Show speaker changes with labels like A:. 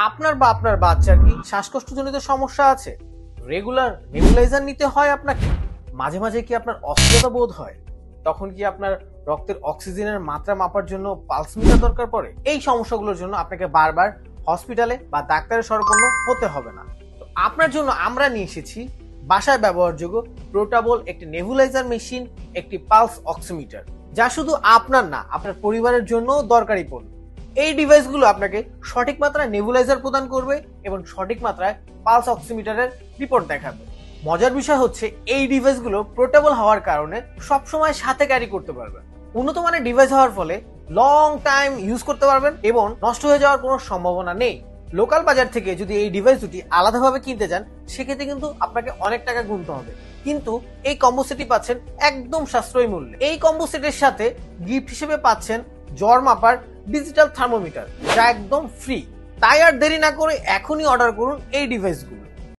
A: আপনার বা আপনার বাচ্চার কি শ্বাসকষ্টজনিত সমস্যা আছে? রেগুলার নেবুলাইজার নিতে হয় আপনাকে? মাঝে মাঝে কি আপনার অস্থিরতা বোধ হয়? তখন কি আপনার রক্তের অক্সিজেনের মাত্রা মাপার জন্য পালস মিটার দরকার পড়ে? এই সমস্যাগুলোর জন্য আপনাকে বারবার হসপিটালে বা ডাক্তারের শরণাপন্ন হতে হবে না। তো আপনার জন্য আমরা নিয়ে এসেছি বাসায় ব্যবহারযোগ্য পোর্টেবল একটি নেবুলাইজার মেশিন, একটি পালস অক্সিমিটার, যা শুধু আপনার না, আপনার পরিবারের জন্য দরকারি পণ্য। এই ডিভাইসগুলো আপনাকে সঠিক মাত্রায় নেবুলাইজার প্রদান করবে এবং সঠিক মাত্রায় পালস অক্সিমিটারের রিপোর্ট দেখাবে। মজার বিষয় হচ্ছে এই ডিভাইসগুলো পোর্টেবল হওয়ার কারণে সবসময় সাথে ক্যারি করতে পারবেন। উন্নত মানের ডিভাইস হওয়ার ফলে লং টাইম ইউজ করতে পারবেন এবং নষ্ট হয়ে যাওয়ার কোনো সম্ভাবনা নেই। লোকাল বাজার থেকে যদি এই ডিভাইস দুটি আলাদাভাবে কিনতে যান, সেক্ষেত্রে কিন্তু আপনাকে অনেক টাকা গুনতে হবে। কিন্তু এই কম্বো সেটটি পাচ্ছেন একদম সাশ্রয়ী মূল্যে। এই কম্বো সেটের সাথে গিফট হিসেবে পাচ্ছেন জ্বর মাপার ডিজিটাল থার্মোমিটার, যা একদম ফ্রি। তাই আর দেরি না করে এখনই অর্ডার করুন এই ডিভাইসগুলো।